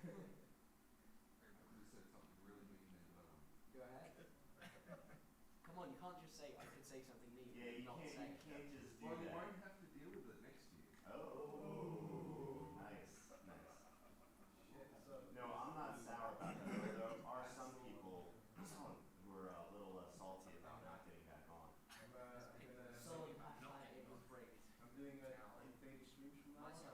Go ahead. Come on, you can't just say I could say something mean and not say it. You can't just do Well, you that. won't have to deal with it next year. Oh, nice. No, I'm not sour about that. There are some people who are a little salty about not getting back on. Solid high able break. I'm doing daily streams from now on.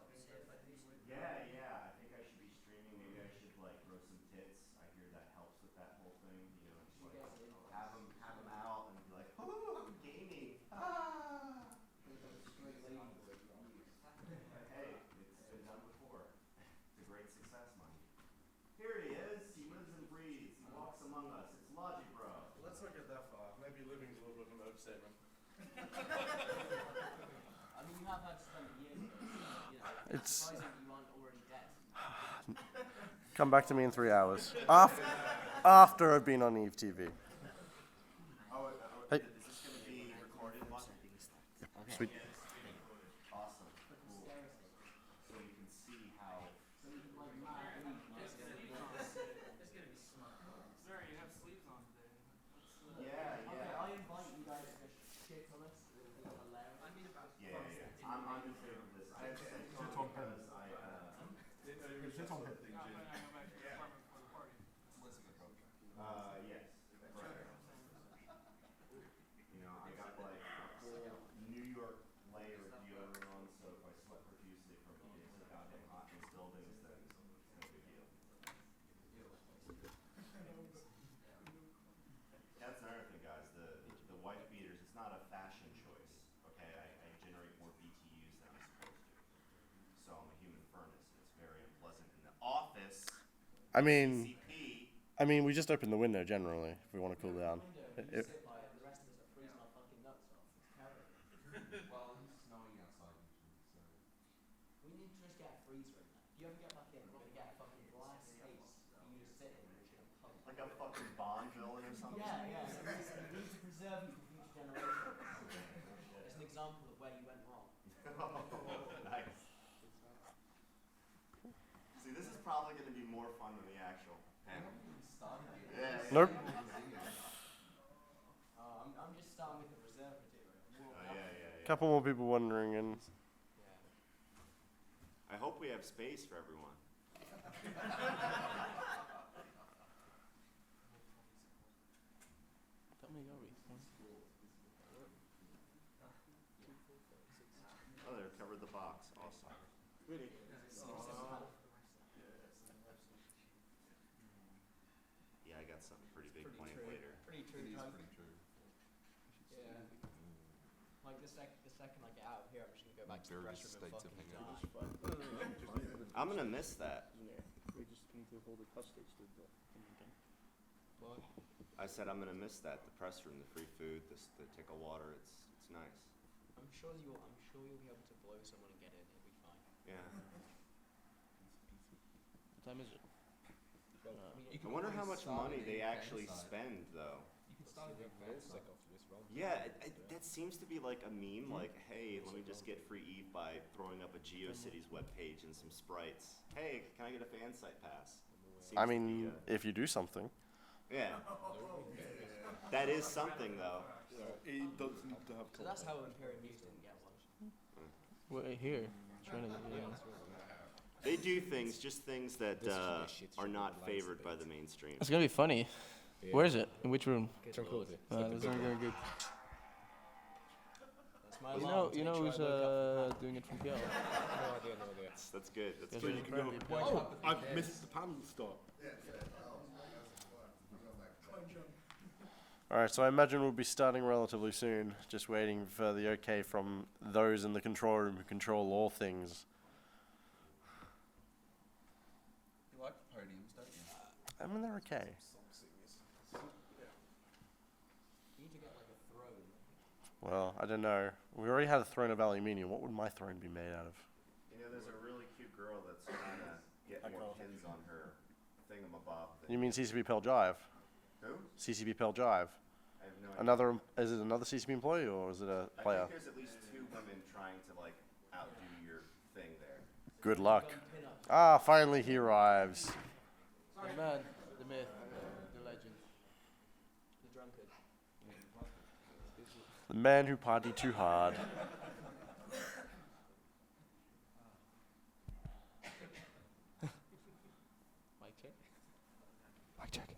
Yeah. I think I should be streaming. Maybe I should like grow some tits. I hear that helps with that whole thing. You know, just like have them out and be like, oh, I'm gaming. Ah. Hey, it's been done before. It's a great success, mind you. Here he is. He lives and breathes. He walks among us. It's Logibro. Let's not get that far. Maybe living's a little bit of an overstatement. I mean, you have had to spend a year with us, so, you know, it's surprising that you aren't already dead. Come back to me in 3 hours. After I've been on Eve TV. Hey. Is this going to be recorded? Sweet. Awesome. Cool. So you can see how. Sir, you have sleeves on today. Yeah. Okay, I invite you guys to shit on us. It'll be hilarious. Yeah. I'm in favor of this. I have said because I. Shit on her thing, No, Jim. I go back to the apartment for the party. Yes. You know, I got like a whole New York layer of deodorant on, so if I sweat profusely from being so goddamn hot in these buildings, then it's no big deal. That's another thing, guys. The white beaters, it's not a fashion choice. Okay, I generate more BTUs than I'm supposed to. So I'm a human furnace, and it's very unpleasant in the office. I mean, CCP. we just opened the window generally if we want to cool down. You sit by it, the rest of us are freezing our fucking nuts off. It's terrible. Well, it's snowing outside usually, so. We need to just get a freezer in there. If you ever get back in, we're gonna get a fucking glass case that you just sit in and we're just gonna pump. Like a fucking Bond villain or something? Yeah. So we need to preserve you for future generations. It's an example of where you went wrong. Nice. See, this is probably going to be more fun than the actual panel. Yeah. Nope. I'm just starting with the reserve material. Yeah. Couple more people wondering, and I hope we have space for everyone. Oh, they covered the box. Awesome. Really? Yeah, I got something pretty big planned later. Pretty true. It is Type. pretty true. Yeah. Like the second I get out of here, I'm just gonna go back to the Various press room and states of fucking hangover. die. I'm going to miss that. We just need to hold the custody still. What? I said I'm going to miss that. The press room, the free food, the tickle water. It's nice. I'm sure you'll be able to blow someone and get in. It'll be fine. Yeah. what time is it? I wonder how much money they actually spend, though. You can start a fan site after this round. Yeah, that seems to be like a meme, like, hey, let me just get free Eve by throwing up a GeoCities webpage and some sprites. Hey, can I get a fan site pass? I mean, if you do something. Yeah. That is something, though. It does need to have So that's how Imperial News didn't get one. We're here. They do things, just things that are not favored by the mainstream. It's gonna be funny. Yeah. Where is it? In which room? Tranquility. That's not gonna good. That's my You alarm know to make who's sure I woke up doing it from PL? No idea. That's good. That's Yes, good. you can go. Oh, I've missed the panel start. Alright, so I imagine we'll be starting relatively soon. Just waiting for the okay from those in the control room who control all things. You like podiums, don't you? I mean, they're okay. You need to get like a throne. Well, I don't know. We already had a throne of aluminium. What would my throne be made out of? You know, there's a really cute girl that's trying to get more pins on her thingamabob. You mean CCP Pell Drive? Who? CCP Pell Drive. I have no idea. Is it another CCP employee or is it a I player? think there's at least 2 women trying to, like, outdo your thing there. Good luck. Gun pin-up Ah, finally he arrives. The man, the myth, the legend, the drunkard. The man who partied too hard. Mic check. Mic check.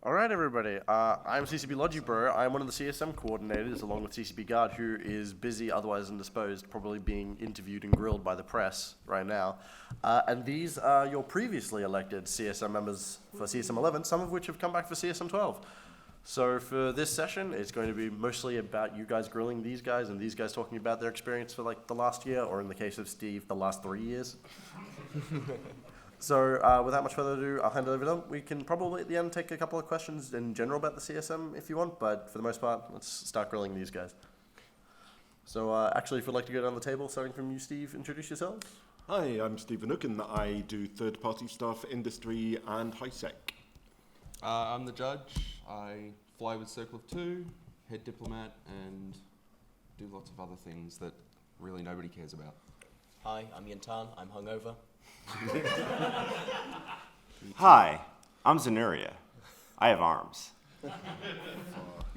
All right, everybody. I'm CCP Logibro. I'm one of the CSM coordinators, along with CCP Guard, who is busy, otherwise indisposed, probably being interviewed and grilled by the press right now. And these are your previously elected CSM members for CSM 11, some of which have come back for CSM 12. So for this session, it's going to be mostly about you guys grilling these guys and these guys talking about their experience for like the last year, or in the case of Steve, the last 3 years. So without much further ado, I'll hand it over to them. We can probably at the end take a couple of questions in general about the CSM if you want, but for the most part, let's start grilling these guys. So actually, if you'd like to go down the table, starting from you, Steve, introduce yourselves. Hi, I'm Stephen Hook, and I do third-party stuff, industry, and Highsec. I'm the judge. I fly with Circle of Two, head diplomat, and do lots of other things that really nobody cares about. Hi, I'm Yantan. I'm hungover. Hi, I'm Zenuria. I have arms.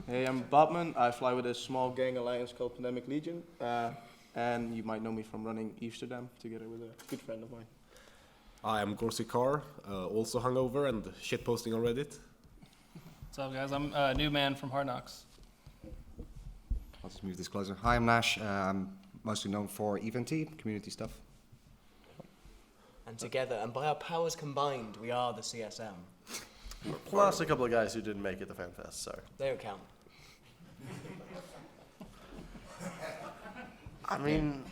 Hey, I'm Bobman. I fly with a small gang alliance called Pandemic Legion, and you might know me from running Amsterdam together with a good friend of mine. I am Gorsikar, also hungover and shitposting on Reddit. What's up, guys? I'm a new man from Hard Knocks. I'll just move this closer. Hi, I'm Nash. I'm mostly known for EVNT, community stuff. And together, and by our powers combined, we are the CSM. Plus a couple of guys who didn't make it to Fanfest, so. They don't count. I mean,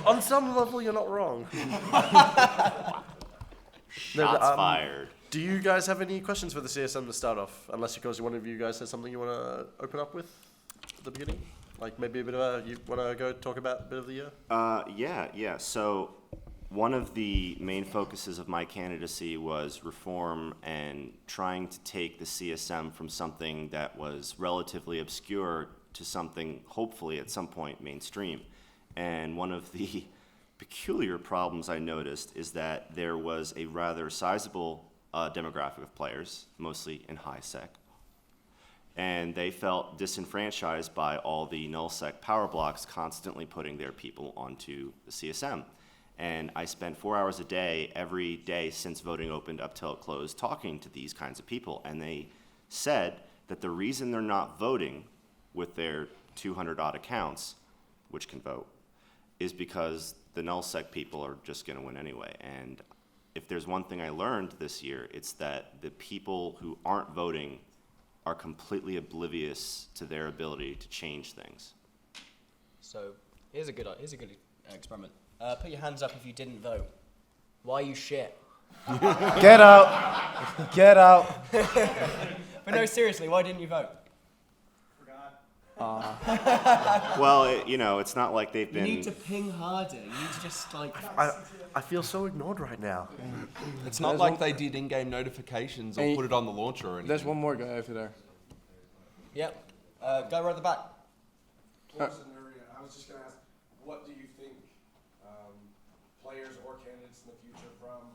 on some level, you're not wrong. Shots fired. Do you guys have any questions for the CSM to start off? Unless, of course, one of you guys has something you want to open up with at the beginning? Like maybe a bit of you want to go talk about a bit of the year? Yeah. So one of the main focuses of my candidacy was reform and trying to take the CSM from something that was relatively obscure to something, hopefully at some point, mainstream. And one of the peculiar problems I noticed is that there was a rather sizable demographic of players, mostly in Highsec, and they felt disenfranchised by all the nullsec power blocks constantly putting their people onto the CSM. And I spent 4 hours a day, every day since voting opened up till it closed, talking to these kinds of people. And they said that the reason they're not voting with their 200 odd accounts, which can vote, is because the nullsec people are just gonna win anyway. And if there's one thing I learned this year, it's that the people who aren't voting are completely oblivious to their ability to change things. So here's a good experiment. Put your hands up if you didn't vote. Why you shit? Get out! Get out! But no, seriously, why didn't you vote? Well, it's not like they've You been. need to ping harder. You need to just like. I feel so ignored right now. It's not like they did in-game notifications or Hey, put it on the launcher or anything. There's one more guy over there. Yep. Go right at the back. I was just going to ask, what do you think players or candidates in the future from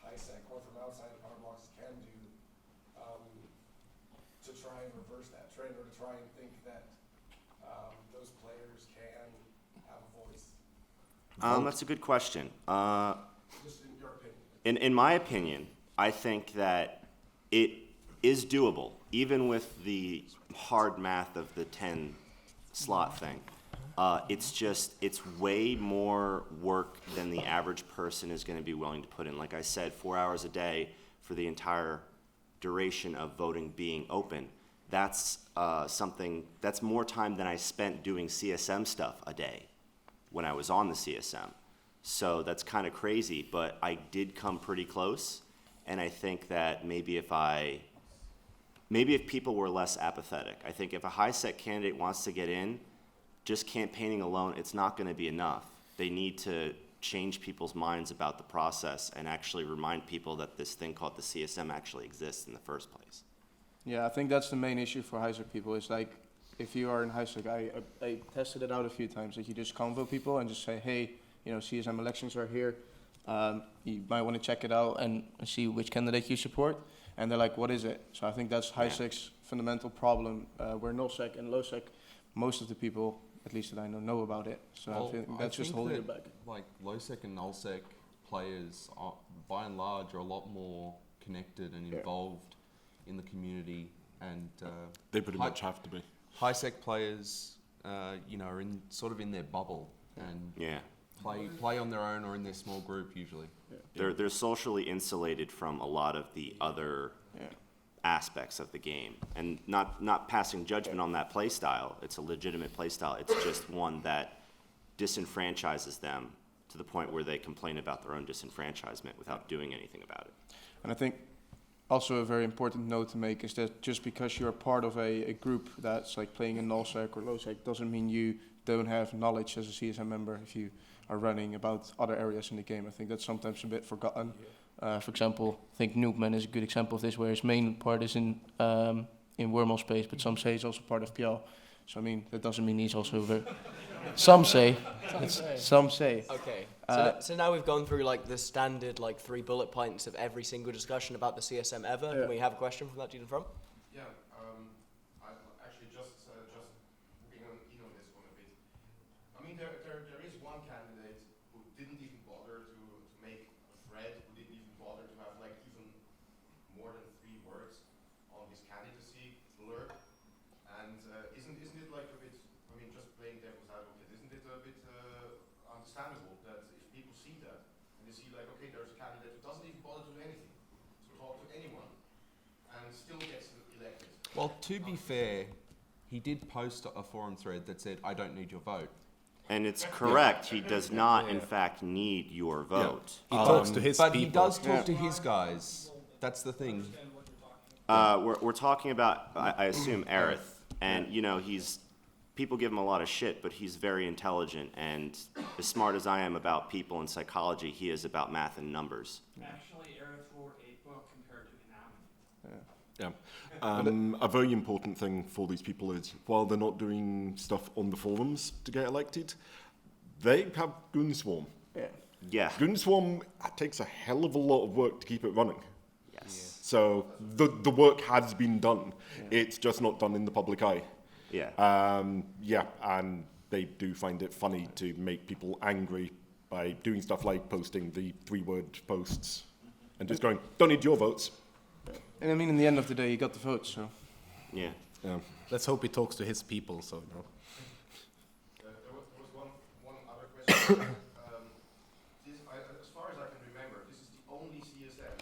Highsec or from outside of power blocks can do to try and reverse that trend, or to try and think that those players can have a voice? That's a good question. Just in your opinion. In my opinion, I think that it is doable, even with the hard math of the 10 slot thing. It's way more work than the average person is going to be willing to put in. Like I said, 4 hours a day for the entire duration of voting being open. That's that's more time than I spent doing CSM stuff a day when I was on the CSM. So that's kind of crazy, but I did come pretty close. And I think that maybe if people were less apathetic, I think if a Highsec candidate wants to get in, just campaigning alone, it's not going to be enough. They need to change people's minds about the process and actually remind people that this thing called the CSM actually exists in the first place. Yeah, I think that's the main issue for Highsec people. Is like, if you are in Highsec, I tested it out a few times, that you just convo people and just say, hey, you know, CSM elections are here. You might want to check it out and see which candidate you support. And they're like, what is it? So I think that's Highsec's fundamental problem, where nullsec and lowsec, most of the people, at least that I know about it. So I think that's just holding it back. Like lowsec and nullsec players, are, by and large, are a lot more connected and involved in the community, and they pretty much have to be. Highsec players, you know, are sort of in their bubble and play on their own or in their small group usually. They're socially insulated from a lot of the other aspects of the game, and not passing judgment on that play style. It's a legitimate play style. It's just one that disenfranchises them to the point where they complain about their own disenfranchisement without doing anything about it. And I think also a very important note to make is that just because you're part of a group that's like playing in nullsec or lowsec doesn't mean you don't have knowledge as a CSM member if you are running about other areas in the game. I think that's sometimes a bit forgotten. For example, I think Noobman is a good example of this, where his main part is in wormhole space, but some say he's also part of PL. So I mean, that doesn't mean he's also very... Some say. Some say. Okay. So now we've gone through like the standard like 3 bullet points of every single discussion about the CSM ever. Can we have a question from that dude in front? Yeah. I actually just being in on this one a bit. I mean, there is one candidate who didn't even bother to make a thread, who didn't even bother to have like even more than 3 words on his candidacy blurb. And isn't it like a bit? I mean, just playing devil's advocate, isn't it a bit understandable that if people see that and they see like, okay, there's a candidate who doesn't even bother to do anything, to talk to anyone, and still gets elected. Well, to be fair, he did post a forum thread that said, I don't need your vote. And it's correct. He does not, in fact, need your vote. He talks to his but people. He does talk to his guys. That's the thing. We're talking about, I assume, Aerith. And, you know, people give him a lot of shit, but he's very intelligent. And as smart as I am about people and psychology, he is about math and numbers. Actually, Aerith wrote a book compared to Inami. A very important thing for these people is, while they're not doing stuff on the forums to get elected, they have Goonswarm. Yeah. Goonswarm takes a hell of a lot of work to keep it running. Yes. So the work has been done. It's just not done in the public eye. Yeah. And they do find it funny to make people angry by doing stuff like posting the 3-word posts and just going, don't need your votes. And I mean, in the end of the day, he got the votes, so... Yeah. Let's hope he talks to his people, so, you know. There was one other question. As far as I can remember, this is the only CSM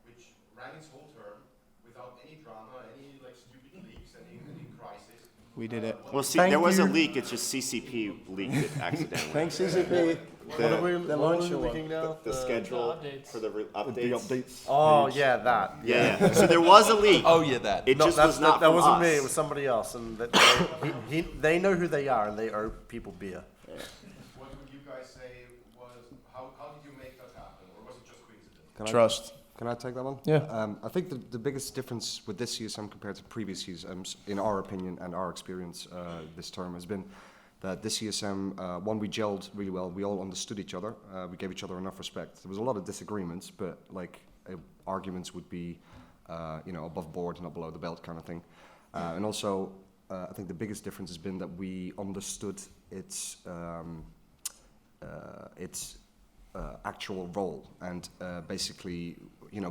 which ran its whole term without any drama, any like stupid leaks, any crisis. We did it. Well, see, there was a leak. It's just CCP leaked it accidentally. Thanks, CCP. The schedule for the updates. The updates. Oh, yeah, that. Yeah. So there was a leak. Oh, yeah, that. It just was not that from wasn't us. me, it was somebody else. And they know who they are, and they owe people beer. What would you guys say was, how did you make that happen, or was it just coincidence? Trust. Can I take that one? Yeah. I think the biggest difference with this CSM compared to previous CSMs, in our opinion and our experience this term, has been that this CSM, one, we gelled really well. We all understood each other. We gave each other enough respect. There was a lot of disagreements, but like arguments would be, above board, not below the belt kind of thing. And also, I think the biggest difference has been that we understood its actual role and basically,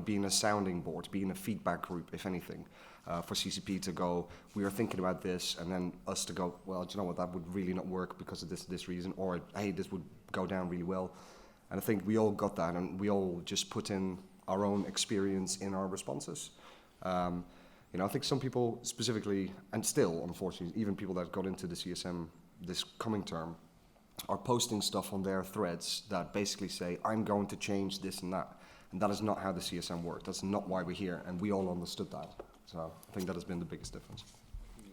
being a sounding board, being a feedback group, if anything, for CCP to go, we are thinking about this, and then us to go, well, do you know what, that would really not work because of this reason, or hey, this would go down really well. And I think we all got that, and we all just put in our own experience in our responses. I think some people specifically, and still, unfortunately, even people that got into the CSM this coming term, are posting stuff on their threads that basically say, I'm going to change this and that. And that is not how the CSM works. That's not why we're here. And we all understood that. So I think that has been the biggest difference.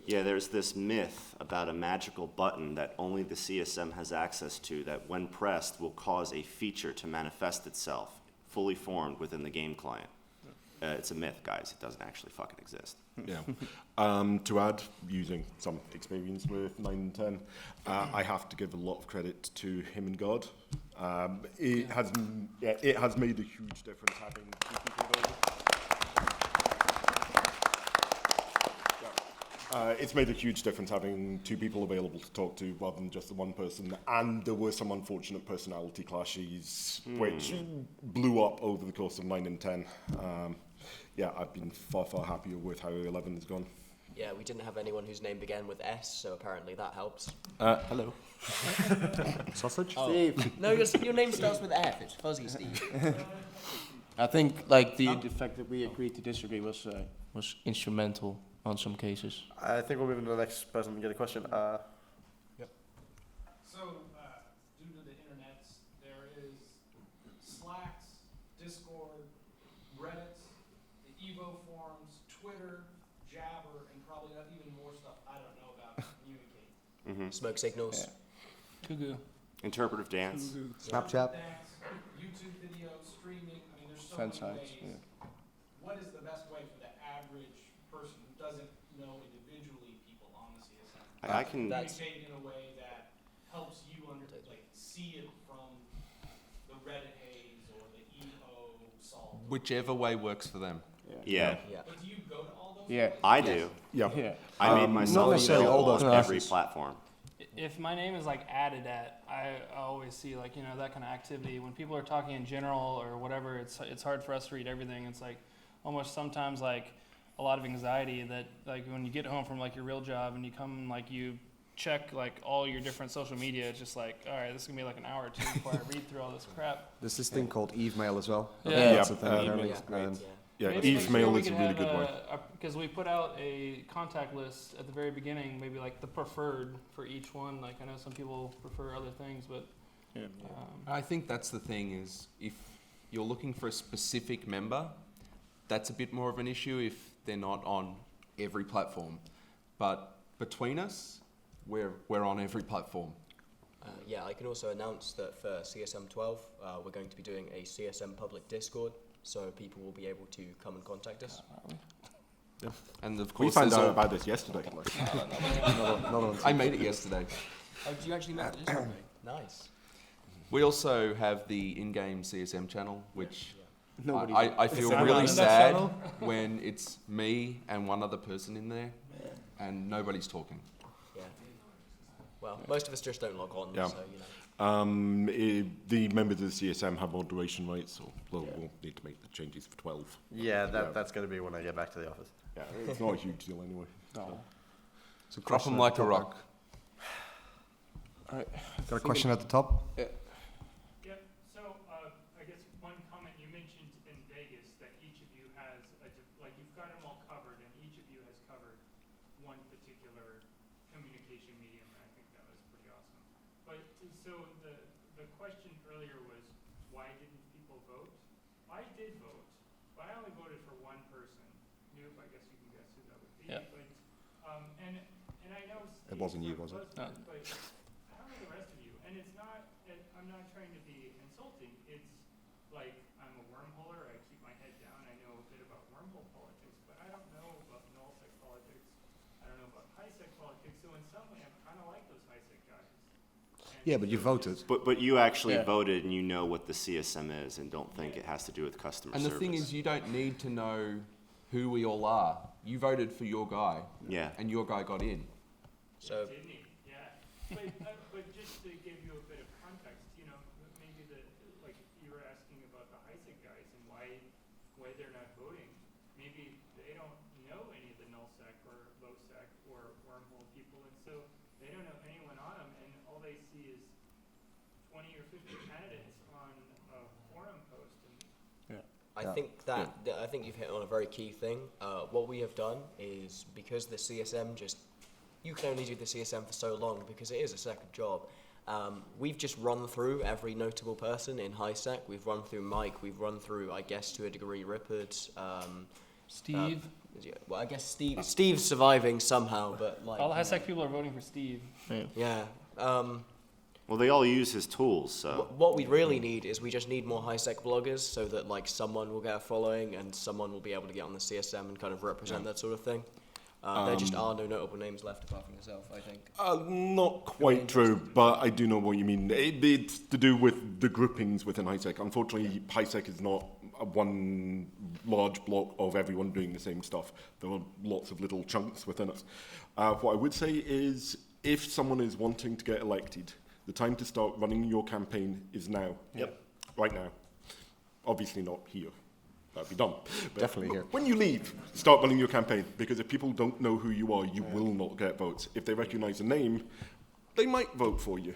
Yeah, there's this myth about a magical button that only the CSM has access to that when pressed will cause a feature to manifest itself, fully formed within the game client. It's a myth, guys. It doesn't actually fucking exist. Yeah. To add, using some experience with 9 and 10, I have to give a lot of credit to him and God. It has made a huge difference having 2 people available. It's made a huge difference having 2 people available to talk to rather than just the one person. And there were some unfortunate personality clashes which blew up over the course of 9 and 10. Yeah, I've been far, far happier with how 11 has gone. Yeah, we didn't have anyone whose name began with S, so apparently that helps. Hello. Sausage? Oh. Steve. No, your name starts with F. It's Fuzzy Steve. I think like the fact that we agreed to disagree was instrumental on some cases. I think we'll move into the next person to get a question. So, due to the internets, there is Slacks, Discord, Reddits, the Evo forums, Twitter, Jabber, and probably even more stuff I don't know about to communicate. Smoke signals. Cuckoo. Interpretive dance. Snapchat. Dance, YouTube videos, streaming. I mean, there's so Fan many sites, ways. What is the best way for the average person who doesn't know individually people on the CSM? I can. Communicate in a way that helps you see it from the Reddit haze or the EO solve. Whichever way works for them. Yeah. But do you go to all those? Yeah. I do. Yeah. I made myself not necessarily all available those on every places. platform. If my name is like added at, I always see like, you know, that kind of activity. When people are talking in general or whatever, it's hard for us to read everything. It's like almost sometimes like a lot of anxiety that like when you get home from like your real job and you come like you check like all your different social media, it's just like, all right, this is gonna be like an hour or 2 before I read through all this crap. There's this thing called Eve Mail as well. Yeah. That's a thing, apparently. Yeah, Maybe Eve's next mail year we is a could really have good one. because we put out a contact list at the very beginning, maybe like the preferred for each one. Like I know some people prefer other things, but I think that's the thing is if you're looking for a specific member, that's a bit more of an issue if they're not on every platform. But between us, we're on every platform. Yeah, I can also announce that for CSM 12, we're going to be doing a CSM public Discord, so people will be able to come and contact us. And of We course, found there's out all- about this yesterday. I made it yesterday. Oh, did you actually make it yesterday? Nice. We also have the in-game CSM channel, which Nobody I feel Is really that sad channel? when it's me and one other person in there, and nobody's talking. Yeah. Well, most of us just don't log on, Yeah. so you know. The members of the CSM have moderation rights, so we'll need to make the changes for 12. Yeah, that's going to be when I get back to the office. Yeah, it's not a huge deal anyway. No. So Drop them like a rock. Alright. Got a question at the top? Yep. So, I guess one comment you mentioned in Vegas that each of you has, you've got them all covered, and each of you has covered one particular communication medium, and I think that was pretty awesome. But, so the question earlier was, why didn't people vote? I did vote, but I only voted for one person. Noob, I guess you can guess who that would be. Yeah. But, and I know It wasn't you, was it? But I don't know the rest of you, and it's not. I'm not trying to be insulting. It's like I'm a wormholer. I keep my head down. I know a bit about wormhole politics, but I don't know about nullsec politics. I don't know about Highsec politics. So in some way, I'm kind of like those Highsec guys. Yeah, but you voted. But you actually Yeah. voted and you know what the CSM is and don't think it has to do with customer And service. the thing is, you don't need to know who we all are. You voted for your guy, Yeah. and your guy got in. So, Didn't he? Yeah. But just to give you a bit of context, you know, maybe like you were asking about the Highsec guys and why they're not voting. Maybe they don't know any of the nullsec or lowsec or wormhole people, and so they don't know anyone on them, and all they see is 20 or 50 candidates on a forum post. And I think I think you've hit on a very key thing. What we have done is because the CSM you can only do the CSM for so long because it is a second job. We've just run through every notable person in Highsec. We've run through Mike. We've run through, I guess, to a degree, Rippard. Steve. Well, I guess Steve's surviving somehow, but like All the Highsec people are voting for Steve. yeah. Well, Well, they all use his tools, so. What we really need is we just need more Highsec bloggers so that like someone will get a following and someone will be able to get on the CSM and kind of represent that sort of thing. There just are no notable names left apart from yourself, I think. Not quite true, but I do know what you mean. It's to do with the groupings within Highsec. Unfortunately, Highsec is not one large block of everyone doing the same stuff. There are lots of little chunks within it. What I would say is, if someone is wanting to get elected, the time to start running your campaign is now. Yep. Right now. Obviously not here. That'd be done. But Definitely here. when you leave, start running your campaign, because if people don't know who you are, you will not get votes. If they recognize a name, they might vote for you.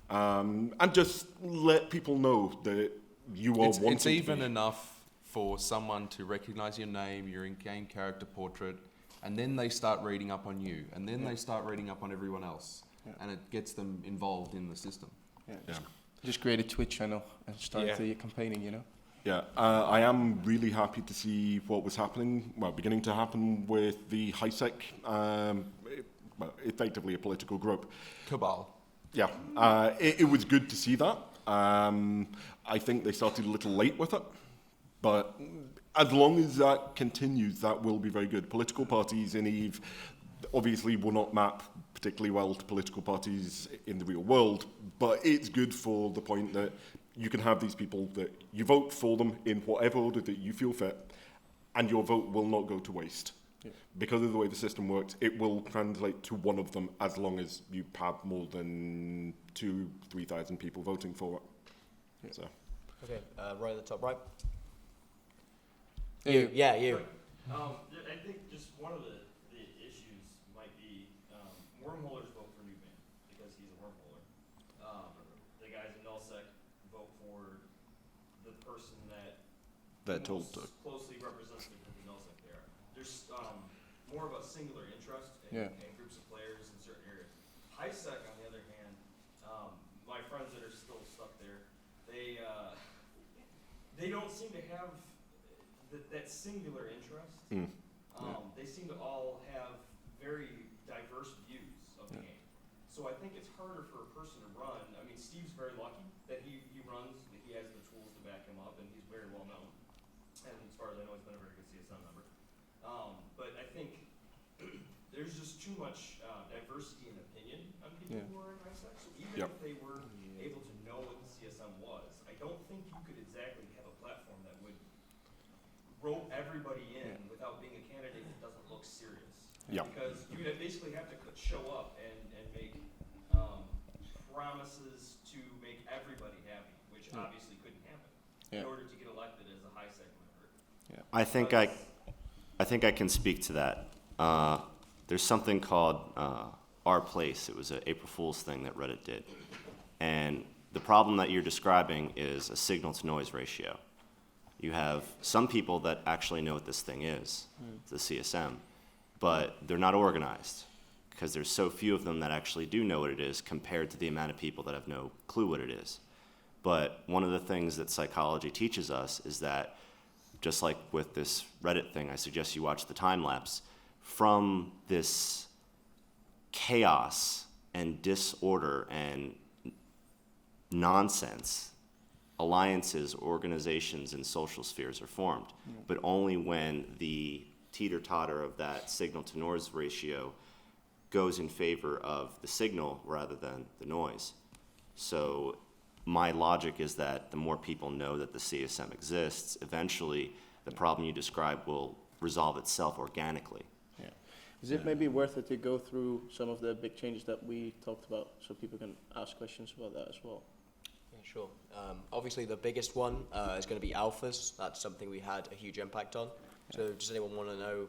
And just let people know that you are wanting It's even to be. enough for someone to recognize your name, your in-game character portrait, and then they start reading up on you, and then they start reading up on everyone else, and it gets them involved in the system. Just create a Twitch channel and start the campaigning, you know? Yeah, I am really happy to see what was happening, beginning to happen with the Highsec, effectively a political group. Cabal. Yeah, it was good to see that. I think they started a little late with it, but as long as that continues, that will be very good. Political parties in EVE obviously will not map particularly well to political parties in the real world, but it's good for the point that you can have these people that you vote for them in whatever order that you feel fit, and your vote will not go to waste. Yeah. Because of the way the system works, it will translate to one of them as long as you have more than 2,000-3,000 people voting for it. Yeah. So. Okay, right at the top right. You. Yeah, you. I think just one of the issues might be wormholers vote for Newman because he's a wormholer. The guys in nullsec vote for the person that most closely represents the group of nullsec they are. There's more of a singular interest in groups of players in certain areas. Highsec, on the other hand, my friends that are still stuck there, they don't seem to have that singular interest. They seem to all have very diverse views of the game. So I think it's harder for a person to run. I mean, Steve's very lucky that he runs, that he has the tools to back him up, and he's very well known. And as far as I know, he's been a very good CSM member. But I think there's just too much diversity in opinion on people who are in Highsec. So even if they were able to know what the CSM was, I don't think you could exactly have a platform that would rope everybody in without being a candidate that doesn't look serious. Because you would basically have to show up and make promises to make everybody happy, which obviously couldn't happen in order to get elected as a Highsec member. I think I can speak to that. There's something called Our Place. It was an April Fool's thing that Reddit did. And the problem that you're describing is a signal-to-noise ratio. You have some people that actually know what this thing is, the CSM, but they're not organized because there's so few of them that actually do know what it is compared to the amount of people that have no clue what it is. But one of the things that psychology teaches us is that, just like with this Reddit thing, I suggest you watch the time lapse, from this chaos and disorder and nonsense, alliances, organizations, and social spheres are formed, but only when the teeter-totter of that signal-to-noise ratio goes in favor of the signal rather than the noise. So my logic is that the more people know that the CSM exists, eventually the problem you describe will resolve itself organically. Is it maybe worth it to go through some of the big changes that we talked about so people can ask questions about that as well? Sure. Obviously, the biggest one is going to be alphas. That's something we had a huge impact on. So does anyone want to know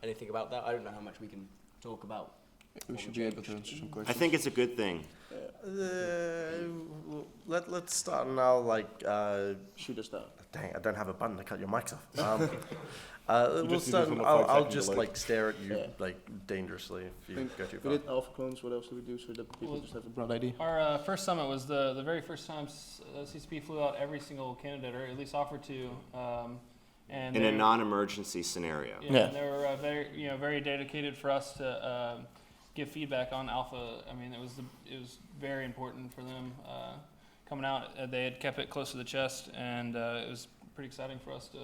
anything about that? I don't know how much we can talk about. We should be able to answer some questions. I think it's a good thing. Let's start now, shoot us down. Dang, I don't have a button to cut your mics off. We'll start, I'll just stare at you dangerously if you go too far. We did alpha clones, what else do we do so that people just have a broad idea? Our first summit was the very first time CCP flew out every single candidate, or at least offered to. And in a non-emergency scenario. And they were very dedicated for us to give feedback on alpha. I mean, it was very important for them coming out. They had kept it close to the chest, and it was pretty exciting for us to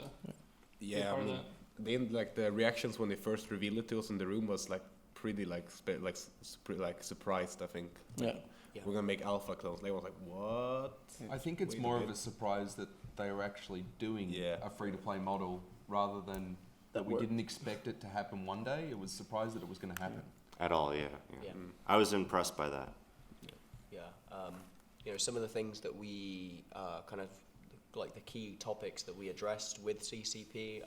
be a part of that. The reactions when they first revealed it to us in the room was like pretty surprised. I think. We're gonna make alpha clones. They was like, what? I think it's more of a surprise that they were actually doing a free-to-play model rather than that we didn't expect it to happen one day. It was surprised that it was going to happen. At all, yeah. I was impressed by that. Some of the things that we kind of like the key topics that we addressed with CCP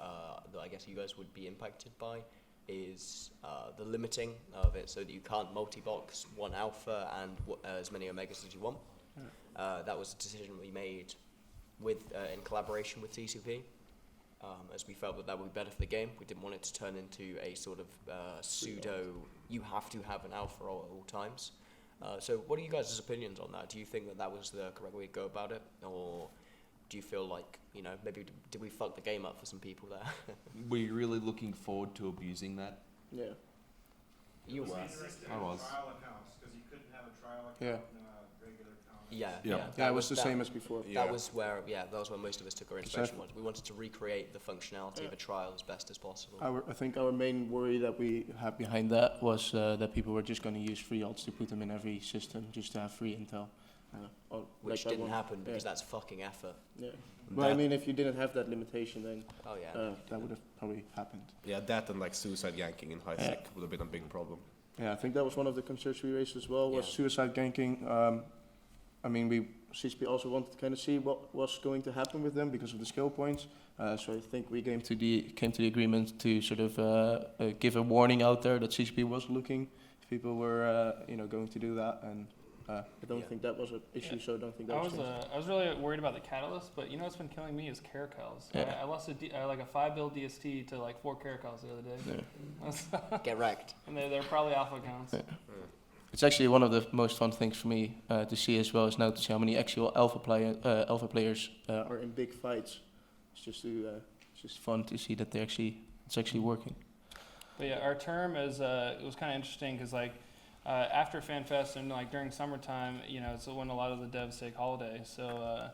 that I guess you guys would be impacted by is the limiting of it so that you can't multi-box one alpha and as many omegas as you want. That was a decision we made with in collaboration with CCP, as we felt that would be better for the game. We didn't want it to turn into a sort of pseudo, you have to have an alpha at all times. So what are you guys' opinions on that? Do you think that was the correct way to go about it? Or do you feel like, maybe did we fuck the game up for some people there? Were you really looking forward to abusing that? Yeah. You were. I was. Trial accounts, because you couldn't have a trial account and a regular account. Yeah, it was the same as before. That was where most of us took our inspiration. We wanted to recreate the functionality of a trial as best as possible. I think our main worry that we had behind that was that people were just going to use free alts to put them in every system just to have free intel. Which didn't happen because that's fucking effort. Yeah. Well, I mean, if you didn't have that limitation, then that would have probably happened. Yeah, that and like suicide ganking in Highsec would have been a big problem. Yeah, I think that was one of the concerns we raised as well, was suicide ganking. I mean, CCP also wanted to kind of see what was going to happen with them because of the skill points. So I think we came to the agreement to sort of give a warning out there that CCP was looking if people were going to do that, and I don't think that was an issue. So I don't think that was. I was really worried about the catalyst, but what's been killing me is caracals. Yeah. I lost a 5-build DST to like 4 caracals the other day. Get wrecked. And they're probably alpha accounts. Yeah. It's actually one of the most fun things for me to see as well, is now to see how many actual alpha players are in big fights. It's just fun to see that it's actually working. But yeah, our term is it was kind of interesting because after Fanfest and during summertime, it's when a lot of the devs take holiday. So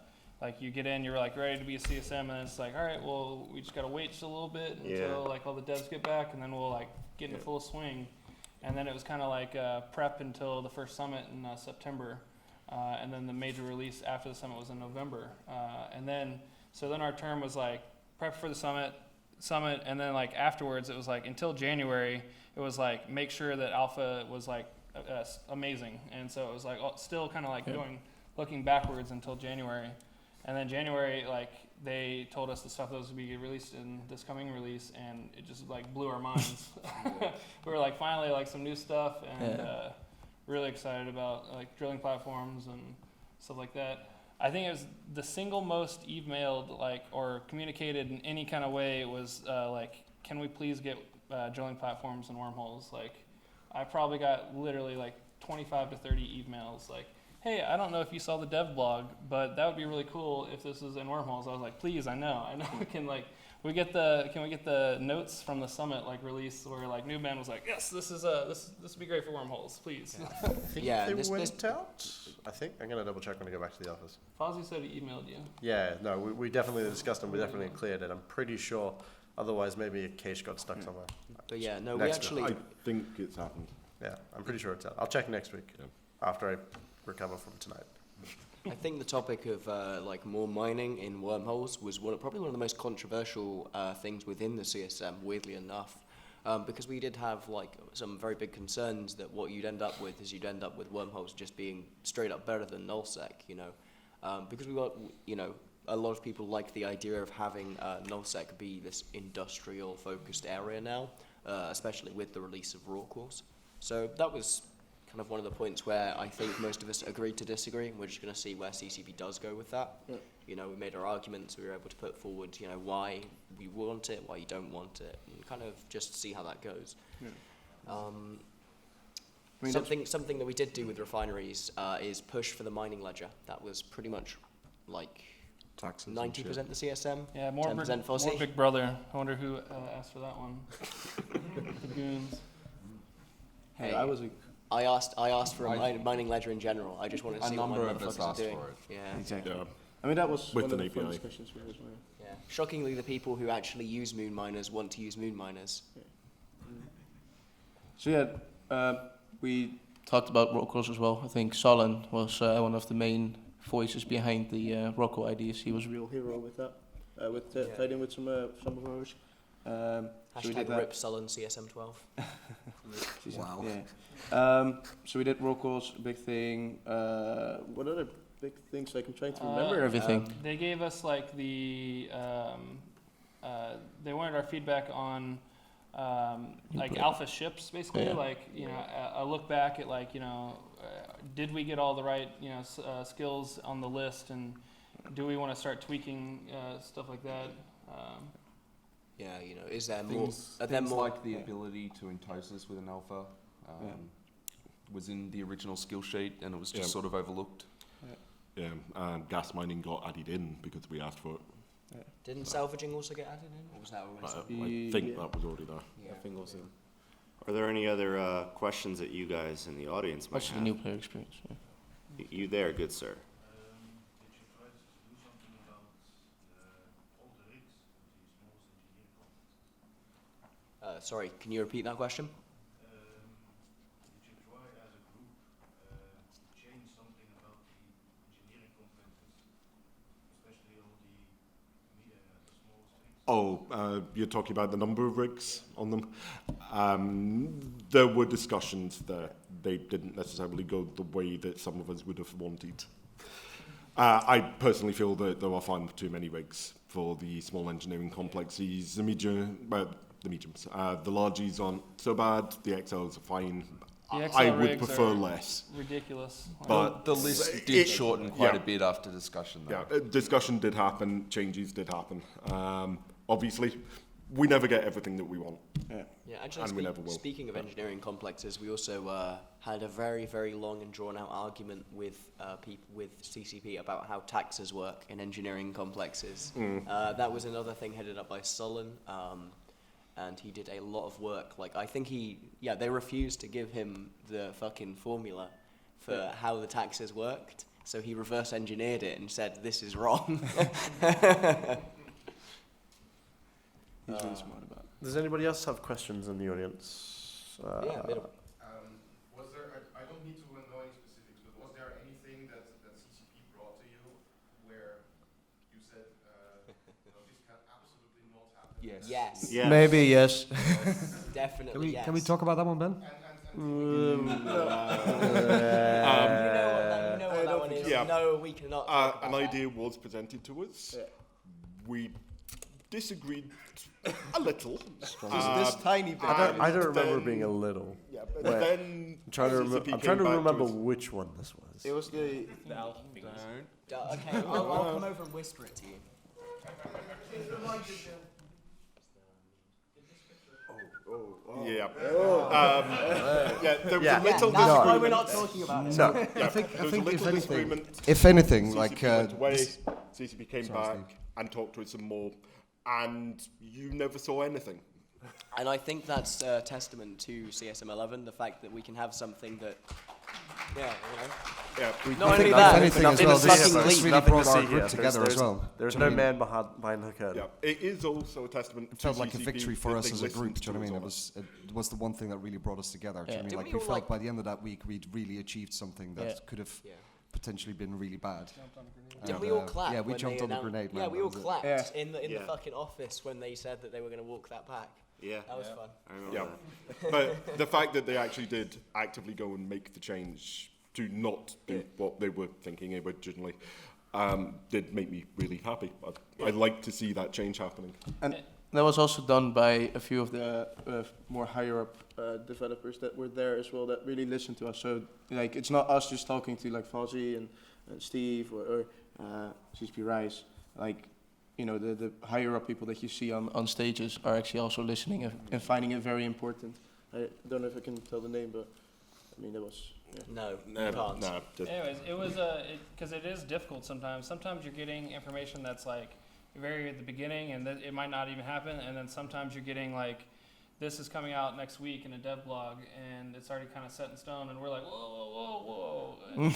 you get in, you're ready to be a CSM, and it's all right, well, we just gotta wait just a little bit until all the devs get back, and then we'll get into full swing. And then it was kind of prep until the first summit in September, and then the major release after the summit was in November. So then our term was prep for the summit, and then afterwards it was until January, it was make sure that alpha was amazing. And so it was still kind of looking backwards until January. And then January, they told us the stuff that was to be released in this coming release, and it just blew our minds. We were finally some new stuff, and really excited about drilling platforms and stuff like that. I think it was the single most emailed or communicated in any kind of way was can we please get drilling platforms and wormholes? I probably got literally 25 to 30 emails hey, I don't know if you saw the dev blog, but that would be really cool if this was in wormholes. I was please, I know. Can we get the notes from the summit release where Newman was yes, this would be great for wormholes, please. They went out. I think I'm gonna double check when I go back to the office. Fozzie said he emailed you. Yeah, no, we definitely discussed them. We definitely cleared it. I'm pretty sure. Otherwise, maybe a cache got stuck somewhere. But yeah, no, we actually. I think it's happened. Yeah, I'm pretty sure it's out. I'll check next week after I recover from tonight. I think the topic of more mining in wormholes was probably one of the most controversial things within the CSM, weirdly enough, because we did have some very big concerns that what you'd end up with is wormholes just being straight up better than nullsec, because we got a lot of people like the idea of having nullsec be this industrial focused area now, especially with the release of raw cores. So that was kind of one of the points where I think most of us agreed to disagree, and we're just going to see where CCP does go with that. Yeah. We made our arguments, we were able to put forward, why we want it, why you don't want it, and kind of just see how that goes. Yeah. Something that we did do with refineries is push for the mining ledger. That was pretty much 90% the CSM, yeah, 10% Fozzie. More Big Brother. I wonder who asked for that one. The goons. Hey, I was I asked for a mining ledger in general. I just wanted to A see what my number of us motherfuckers are asked doing. for it. Yeah. exactly. Yeah. I mean, that was With one of an the fun API. discussions we had as well. Yeah. Shockingly, the people who actually use moon miners want to use moon miners. So yeah, we talked about roll calls as well. I think Solon was one of the main voices behind the roll call ideas. He was a real hero with that. Tied in with some of ours. So we did Hashtag that. rip Sullen CSM 12. Wow. Yeah. So we did roll calls, a big thing. What other big things? Like I'm trying to remember everything. They gave us like they wanted our feedback on like alpha ships, basically. Yeah. Like a look back at like did we get all the right skills on the list, and do we want to start tweaking stuff like that? Yeah, is there more? Are there Things more? like the ability to entosis with an alpha was in the original skill sheet, and it was just sort of overlooked. Yeah, gas mining got added in because we asked for it. Didn't salvaging also get added in, or was that already something? I think that was already there. Yeah. I think we'll see. Are there any other questions that you guys in the audience might What's the have? new player experience? Yeah. You there, good sir? Did you try to do something about all the rigs of the smallest engineering complexes? Sorry, can you repeat that question? Did you try as a group to change something about the engineering complexes, especially all the smallest rigs? Oh, you're talking about the number of rigs on them? There were discussions that they didn't necessarily go the way that some of us would have wanted. I personally feel that there are far too many rigs for the small engineering complexes. The mediums, the largies aren't so bad, the XLs are fine. The XL I would rigs prefer are less. Ridiculous. But The list did shorten quite a bit after discussion, though. Yeah, discussion did happen, changes did happen. Obviously, we never get everything that we want. Yeah, actually, And we never will. Speaking of engineering complexes, we also had a very, very long and drawn-out argument with people with CCP about how taxes work in engineering complexes. That was another thing headed up by Sullen, and he did a lot of work. Like, I think they refused to give him the fucking formula for how the taxes worked, so he reverse engineered it and said, this is wrong. He's really smart about it. Does anybody else have questions in the audience? Yeah, middle. Was there, I don't need to know any specifics, but was there anything that CCP brought to you where you said, this can absolutely not happen? Yes. Yes. Maybe yes. Definitely yes. Can we talk about that one, Ben? You know what that one is. Yeah. No, we cannot talk about An that. idea was presented to us. We disagreed a little. This tiny bit. I don't remember then- being a little. Yeah, but Wait, then I'm trying to, CCP I'm trying to came back remember us. which one this was. It was the Okay, I'll come over and whisper it to you. Yeah. Yeah, there was Yeah. a little That's why disagreement. we're not talking about it. No. Yeah, there was a little disagreement. If anything, CCP like went away, this- CCP came Sorry, back Steve. and talked to us some more, and you never saw anything. And I think that's a testament to CSM 11, the fact that we can have something that, Yeah, not only If that, anything but as in well, the this fucking this league. really Nothing brought to our see group here. together as well. There's Do no you know what I man behind the curtain. yeah. It is also a testament to It felt like a CCP victory for that us they as a group. listened Do you know what I to mean? us It was the one thing that really brought us together. Do you know what I mean? Did Like we we all, felt like- by the end of that week we'd really achieved something that could have Yeah. potentially been really bad. Didn't And, we all clap? Yeah, we when jumped they on the announced- grenade, man. Yeah, we that all was it. clapped Yeah. in the Yeah. fucking office when they said that they were going to walk that back. Yeah. That was fun. I remember Yeah, that. but the fact that they actually did actively go and make the change to not do what they were thinking originally did make me really happy. I'd like to see that change happening. And that was also done by a few of the more higher up developers that were there as well that really listened to us. So like it's not us just talking to like Fozzie and Steve or CCP Rise. Like the higher up people that you see on stages are actually also listening and finding it very important. I don't know if I can tell the name, but I mean it was. Yeah. No, you can't. No, just Anyways, it was because it is difficult sometimes. Sometimes you're getting information that's like very at the beginning, and it might not even happen. And then sometimes you're getting like this is coming out next week in a dev blog, and it's already kind of set in stone, and we're like, whoa. And,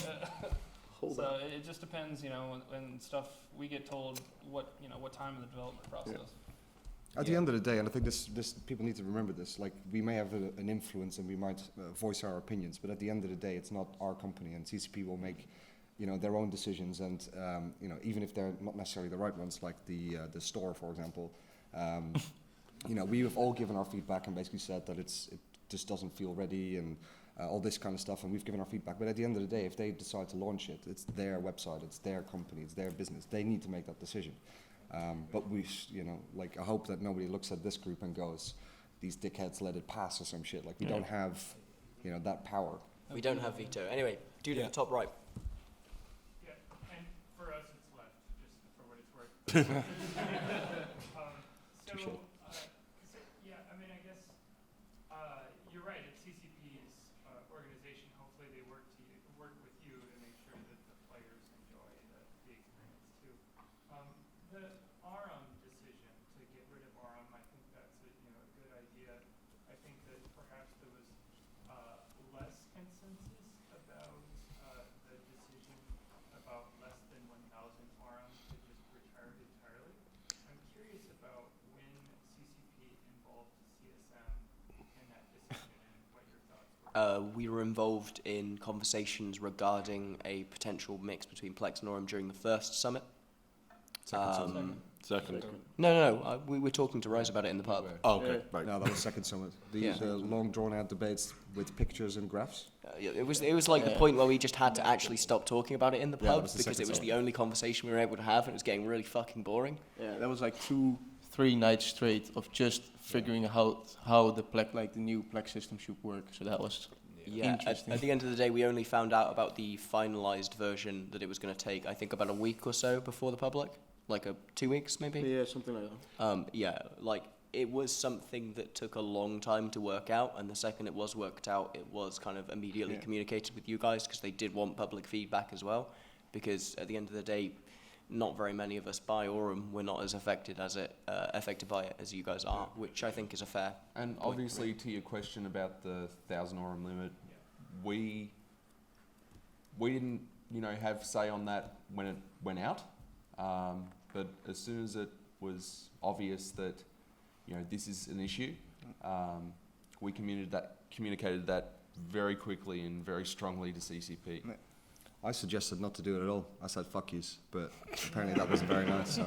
so it just depends, when stuff we get told what time in the development process. At the end of the day, and I think this people need to remember this, like we may have an influence and we might voice our opinions, but at the end of the day, it's not our company, and CCP will make their own decisions, and even if they're not necessarily the right ones, like the store, for example. We have all given our feedback and basically said that it just doesn't feel ready and all this kind of stuff, and we've given our feedback. But at the end of the day, if they decide to launch it, it's their website, it's their company, it's their business. They need to make that decision. But I hope that nobody looks at this group and goes, these dickheads let it pass or some shit. Like we don't have, that power. We don't have veto. Anyway, dude at the top right. Yeah, and for us it's left, just for what it's worth. You're right. At CCP's organization, hopefully they work with you to make sure that the players enjoy the experience too. The Aurum decision to get rid of Aurum, I think that's a good idea. I think that perhaps there was less consensus about the decision about less than 1,000 Aurum to just retire entirely. I'm curious about when CCP involved CSM in that decision and what your thoughts were. We were involved in conversations regarding a potential mix between Plex and Aurum during the first summit. Second. No. We were talking to Rose about it in the pub. Oh, okay. Right. No, that was second summit. The long drawn-out debates with pictures and graphs. It was like the point where we just had to actually stop talking about it in the pub was the because it was second the only conversation we were able to have, and it was getting really fucking boring. Yeah, that was like 2-3 nights straight of just figuring out how the new Plex system should work. So that was interesting. At the end of the day, we only found out about the finalized version that it was going to take, I think, about a week or so before the public. Like 2 weeks, maybe? Yeah, something like that. It was something that took a long time to work out, and the second it was worked out, it was kind of immediately communicated with you guys, because they did want public feedback as well, because at the end of the day, not very many of us buy Aurum. We're not as affected by it as you guys are, which I think is a fair And point. obviously, to your question about the 1,000 Aurum limit, we didn't, have say on that when it went out. But as soon as it was obvious that, this is an issue, we communicated that very quickly and very strongly to CCP. I suggested not to do it at all. I said fuck yous, but apparently that wasn't very nice. So.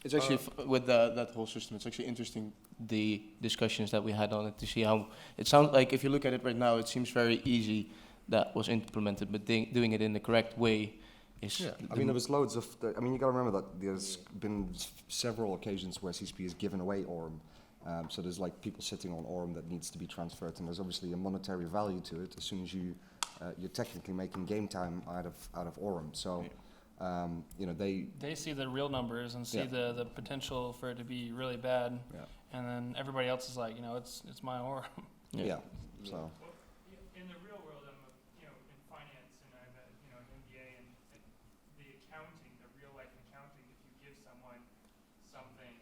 It's actually with that whole system. It's actually interesting the discussions that we had on it to see how it sounds like. If you look at it right now, it seems very easy that was implemented, but doing it in the correct way. There was loads of. You got to remember that there's been several occasions where CCP has given away Aurum. So there's like people sitting on Aurum that needs to be transferred, and there's obviously a monetary value to it. As soon as you're technically making game time out of Aurum. So they see the real numbers and see the potential for it to be really bad, and then everybody else is like, it's my Aurum. So. In the real world, I'm in finance, and I have an MBA, and the accounting, the real life accounting, if you give someone something,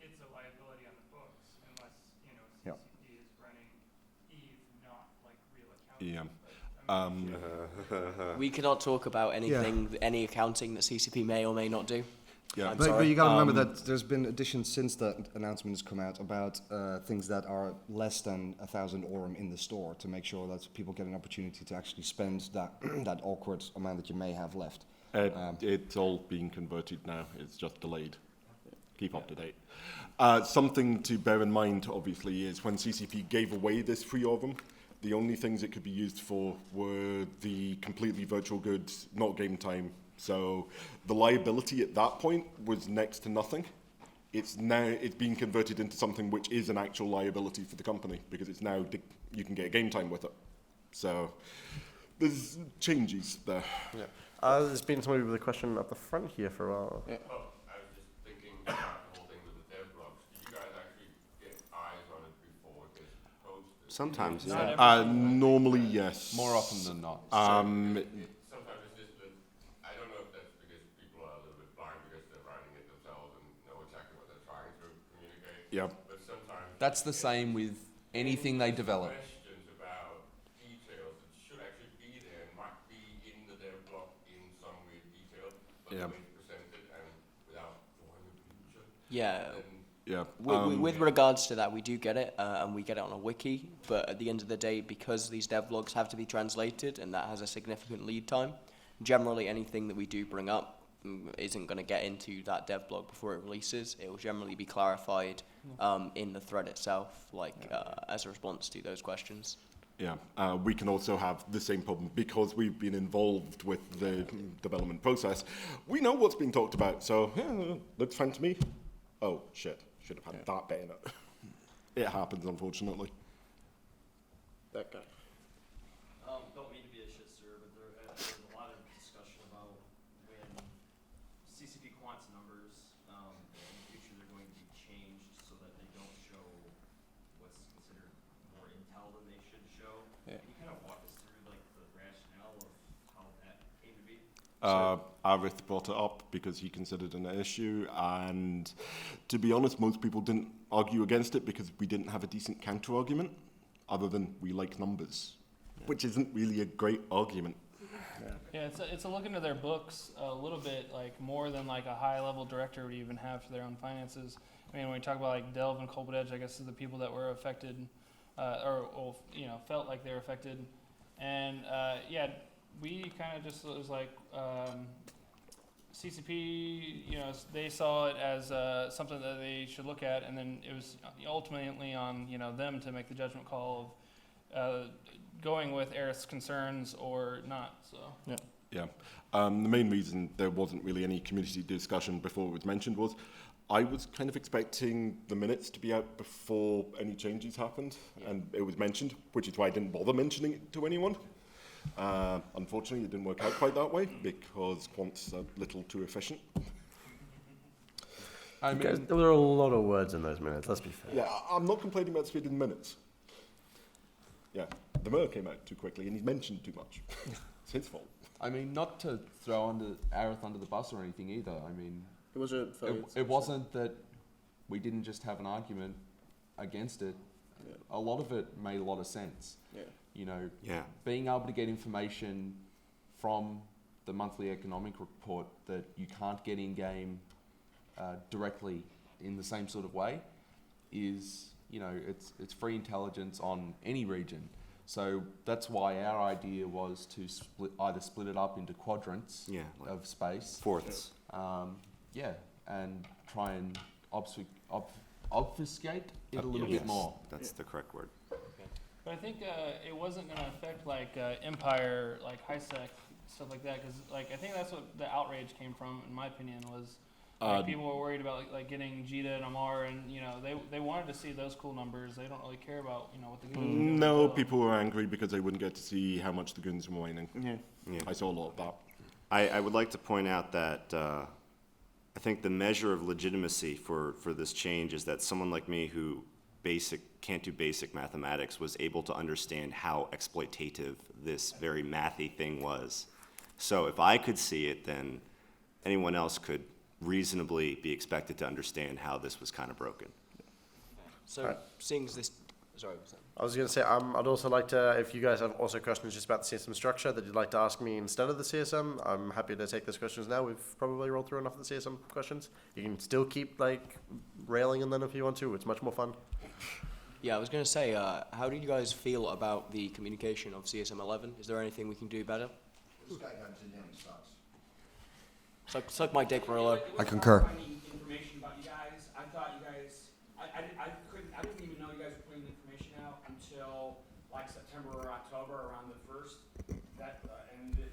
it's a liability on the books, unless CCP is running Eve, not like real accounting. We cannot talk about any accounting that CCP may or may not do. Yeah, but you got to remember that there's been additions since that announcement has come out about things that are less than 1,000 Aurum in the store, to make sure that people get an opportunity to actually spend that awkward amount that you may have left. It's all being converted now. It's just delayed. Keep up to date. Something to bear in mind, obviously, is when CCP gave away this free Aurum, the only things it could be used for were the completely virtual goods, not game time. So the liability at that point was next to nothing. It's being converted into something which is an actual liability for the company, because it's now you can get game time with it. So there's changes there. Yeah. There's been somebody with a question up the front here for a while. Yeah. Oh, I was just thinking about the whole thing with the dev blogs. Do you guys actually get eyes on it before it gets posted? Sometimes, Normally, yes. More often than not. Sometimes it's just that, I don't know if that's because people are a little bit blind because they're writing it themselves and know exactly what they're trying to communicate. Yeah. But sometimes That's the same with anything they develop. questions about details that should actually be there and might be in the dev block in some way detailed, but Yeah. the way it's presented and without drawing a picture. Yeah. Yeah. With regards to that, we do get it, and we get it on a wiki, but at the end of the day, because these devlogs have to be translated, and that has a significant lead time, generally anything that we do bring up isn't going to get into that devlog before it releases. It will generally be clarified in the thread itself, as a response to those questions. Yeah, we can also have the same problem because we've been involved with the development process. We know what's being talked about, so looks fine to me. Oh, shit. Should have had that bit in it. It happens, unfortunately. That guy. Don't mean to be a shit stir, but there's a lot of discussion about when CCP quants numbers in the future they're going to be changed so that they don't show what's considered more intel than they should show. Yeah. Can you kind of walk us through like the rationale of how that came to be? Arith brought it up because he considered it an issue, and to be honest, most people didn't argue against it because we didn't have a decent counter argument, other than we like numbers, which isn't really a great argument. Yeah, it's a look into their books a little bit, like more than like a high-level director would even have for their own finances. I mean, when we talk about like Delve and Cold Edge, I guess are the people that were affected, or felt like they were affected, and we kind of just was like CCP, they saw it as something that they should look at, and then it was ultimately on them to make the judgment call of going with Arith's concerns or not. So Yeah. The main reason there wasn't really any community discussion before it was mentioned was I was kind of expecting the minutes to be out before any changes happened, and it was mentioned, which is why I didn't bother mentioning it to anyone. Unfortunately, it didn't work out quite that way because Quant's a little too efficient. I mean, there were a lot of words in those minutes, let's be fair. Yeah, I'm not complaining about speed in minutes. Yeah, the mayor came out too quickly and he's mentioned too much. It's his fault. I mean, not to throw Arith under the bus or anything either. I mean, it wasn't that we didn't just have an argument against it. Yeah. A lot of it made a lot of sense. Yeah. Being able to get information from the monthly economic report that you can't get in game directly in the same sort of way is, it's free intelligence on any region. So that's why our idea was to either split it up into quadrants of space. Fourths. And try and obfuscate it a little bit more. That's the correct word. But I think it wasn't going to affect Empire, Highsec, stuff like that, because I think that's what the outrage came from, in my opinion, was people were worried about getting Jita and Amar, and they wanted to see those cool numbers. They don't really care about what the goons are doing. No, people were angry because they wouldn't get to see how much the goons were mining. Yeah. I saw a lot of that. I would like to point out that I think the measure of legitimacy for this change is that someone like me who can't do basic mathematics was able to understand how exploitative this very mathy thing was. So if I could see it, then anyone else could reasonably be expected to understand how this was kind of broken. So seeing as this, sorry, what's that? I was going to say, I'd also like to, if you guys have also questions just about the CSM structure that you'd like to ask me instead of the CSM, I'm happy to take those questions now. We've probably rolled through enough of the CSM questions. You can still keep railing on them if you want to. It's much more fun. Yeah, I was going to say, how do you guys feel about the communication of CSM 11? Is there anything we can do better? This guy got dynamic stocks. Suck my dick, Morello. I concur. Information about you guys. I thought you guys. I didn't even know you guys were putting the information out until September or October, around the 1st. And the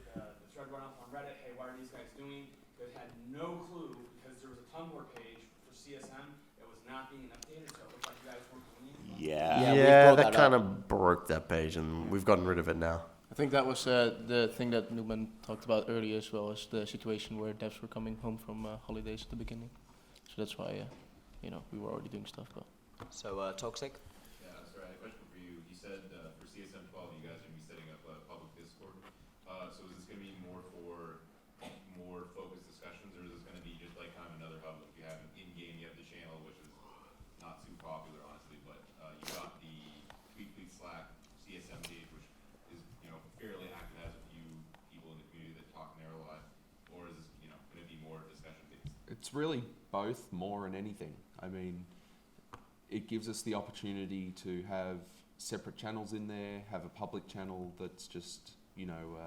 thread went up on Reddit. Hey, what are these guys doing? You guys had no clue because there was a Tumblr page for CSM that was not being updated, so it looked like you guys weren't doing anything. Yeah, that kind of broke that page, and we've gotten rid of it now. I think that was the thing that Newman talked about earlier as well, as the situation where devs were coming home from holidays at the beginning. So that's why, we were already doing stuff. But. So, Toxic? Yeah, sorry, I had a question for you. You said for CSM 12 you guys are going to be setting up a public Discord. So is this going to be more for more focused discussions, or is this going to be just kind of another hub? If you have an in-game, you have the channel, which is not super It's really both, more than anything. I mean, it gives us the opportunity to have separate channels in there, have a public channel that's just, you know,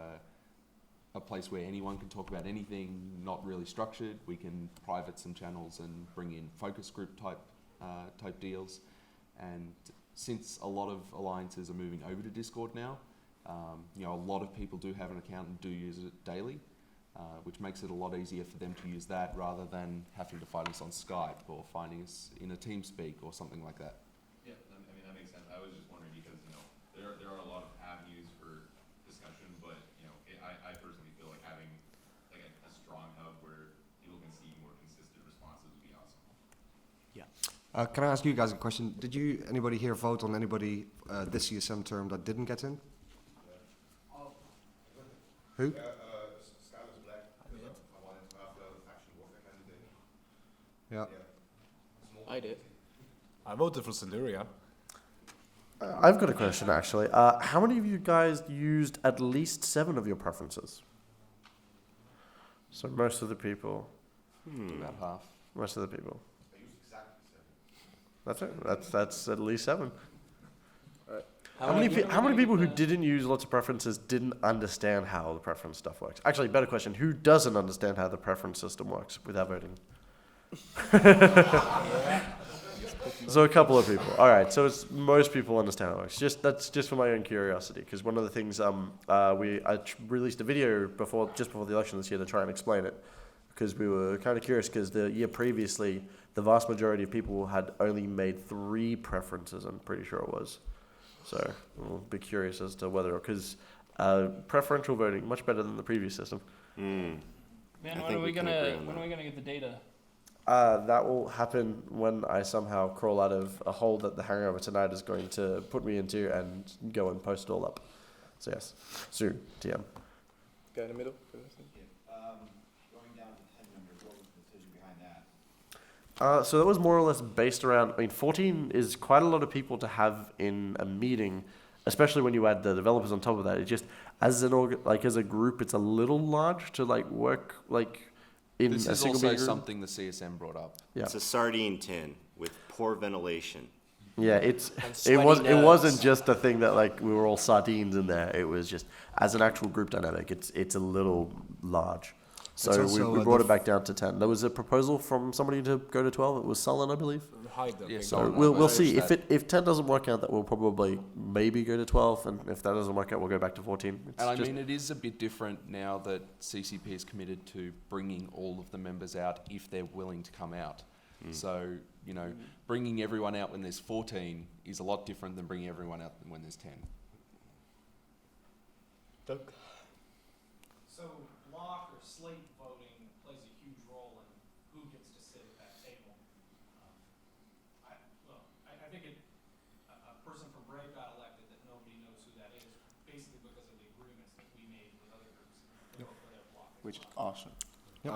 a place where anyone can talk about anything, not really structured. We can private some channels and bring in focus group type deals. And since a lot of alliances are moving over to Discord now, you know, a lot of people do have an account and do use it daily, which makes it a lot easier for them to use that rather than having to find us on Skype or finding us in a TeamSpeak or something like that. Yeah, I mean, that makes sense. I was just wondering because, you know, there are a lot of avenues for discussion, but, you know, I personally feel like having like a strong hub where people can see more consistent responses would be awesome. Yeah. Can I ask you guys a question? Did anybody here vote on anybody this CSM term that didn't get in? Who? Skylar's Black. I wanted to have the faction warfare candidate. Yeah. I did. I voted for Siluria. I've got a question actually. How many of you guys used at least 7 of your preferences? So most of the people. About half. Most of the people. I used exactly 7. That's it. That's at least 7. How many people who didn't use lots of preferences didn't understand how the preference stuff works? Actually, better question: who doesn't understand how the preference system works without voting? So a couple of people. All right. So it's most people understand how it works. That's just for my own curiosity, because one of the things I released a video just before the election this year to try and explain it, because we were kind of curious because the year previously the vast majority of people had only made 3 preferences. I'm pretty sure it was. So we'll be curious as to whether, because preferential voting much better than the previous system. Man, when are we gonna get the data? That will happen when I somehow crawl out of a hole that the hangover tonight is going to put me into and go and post it all up. So yes, soon, TM. Guy in the middle. Going down to 10 members, what was the decision behind that? So that was more or less based around, 14 is quite a lot of people to have in a meeting, especially when you add the developers on top of that. It just, as a group, it's a little large to work in This a is single also meeting room. something the CSM brought up. Yeah. It's a sardine tin with poor ventilation. Yeah, it wasn't just a thing that we were all sardines in there. It was just, as an actual group dynamic, it's a little large. So we brought it back down to 10. There was a proposal from somebody to go to 12. It was Sullen, I believe. So we'll see. If 10 doesn't work out, that we'll probably maybe go to 12. And if that doesn't work out, we'll go back to 14. It is a bit different now that CCP is committed to bringing all of the members out if they're willing to come out. So, bringing everyone out when there's 14 is a lot different than bringing everyone out when there's 10. Doug? So block or slate voting plays a huge role in who gets to sit at that table. I think a person from Brave got elected that nobody knows who that is, basically because of the agreements that we made with other groups for their block. Which is awesome. So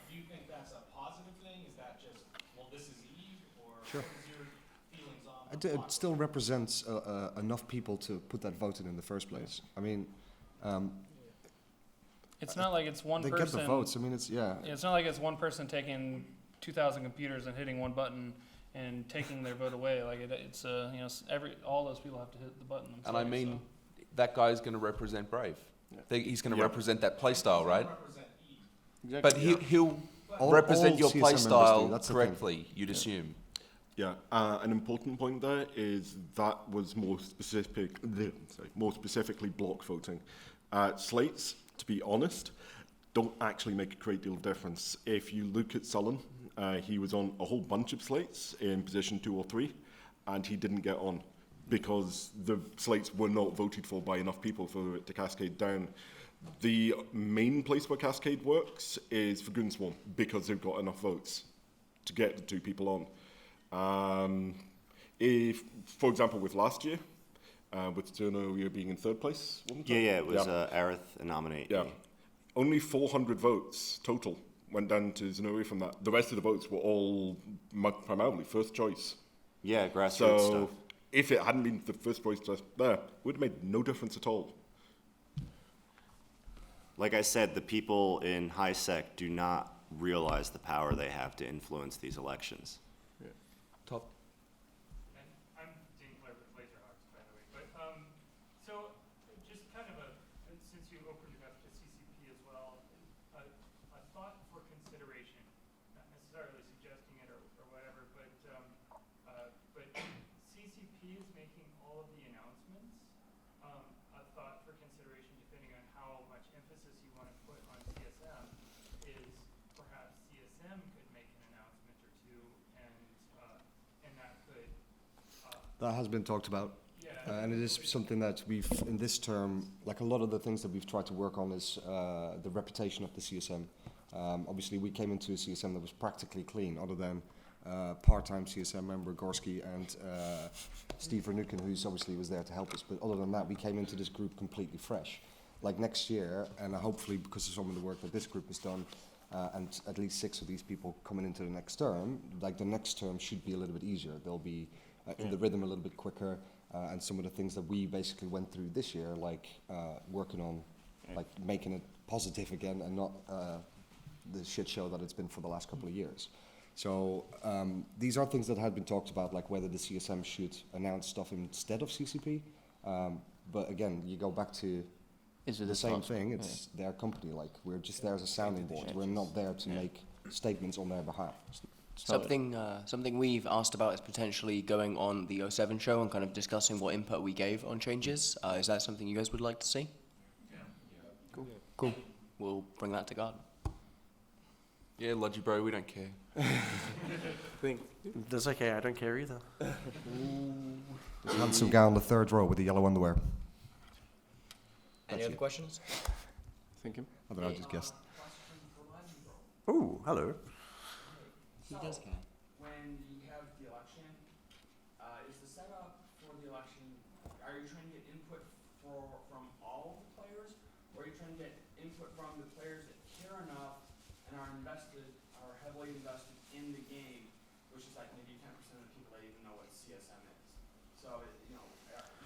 do you think that's a positive thing? Is that just, well, this is Eve, or Sure. what is your feelings on the block? It still represents enough people to put that vote in the first place. I mean, It's not like it's one they person. get the votes. I mean, it's It's not like it's one person taking 2,000 computers and hitting one button and taking their vote away. It's all those people have to hit the button themselves. That guy is going to represent Brave. Yeah. He's going to represent that playstyle, right? exactly. But he'll represent your CSM play members do, style that's the correctly, you'd assume. Yeah, an important point there is that was more specifically block voting. Slates, to be honest, don't actually make a great deal of difference. If you look at Sullen, he was on a whole bunch of slates in position 2 or 3, and he didn't get on because the slates were not voted for by enough people for it to cascade down. The main place where cascade works is for Goonswarm because they've got enough votes to get the 2 people on. If, for example, with last year, with Zerno being in 3rd place, wasn't it? Yeah, it was Aerith and Nominate. Yeah. Only 400 votes total went down to Zenori from that. The rest of the votes were all primarily first choice. Yeah, grassroots so stuff. If it hadn't been the first choice just there, it would have made no difference at all. Like I said, the people in Highsec do not realize the power they have to influence these elections. Top. And I'm Dean Clare with Laserhawks, by the way. But so just kind of since you opened it up to CCP as well, a thought for consideration, not necessarily suggesting it or whatever, but CCP is making all of the announcements. A thought for consideration, depending on how much emphasis you want to put on CSM, is perhaps CSM could make an announcement or two, and that could. That has been talked about. And it is something that we've, in this term, like a lot of the things that we've tried to work on is the reputation of the CSM. Obviously, we came into a CSM that was practically clean, other than part-time CSM member Gorski and Steve Vernuken, who's obviously was there to help us. But other than that, we came into this group completely fresh. Like next year, and hopefully because of some of the work that this group has done, and at least 6 of these people coming into the next term, like the next term should be a little bit easier. They'll be in the rhythm a little bit quicker. And some of the things that we basically went through this year, like working on, like making it positive again and not the shit show that it's been for the last couple of years. So these are things that had been talked about, like whether the CSM should announce stuff instead of CCP. But again, you go back to the same thing. It's their company. Like we're just there as a sounding board. We're not there to make statements on their behalf. Something we've asked about is potentially going on the 07 show and kind of discussing what input we gave on changes. Is that something you guys would like to see? Cool. Cool. We'll bring that to Guard. Yeah, Logibro, we don't care. That's okay, I don't care either. This handsome guy on the 3rd row with the yellow underwear. Any other questions? Thinking. I don't know, I just guessed. Oh, hello. He does care. When you have the election, is the setup for the election, are you trying to get input from all of the players, or are you trying to get input from the players that care enough and are heavily invested in the game, which is like maybe 10% of the people that even know what CSM is? So,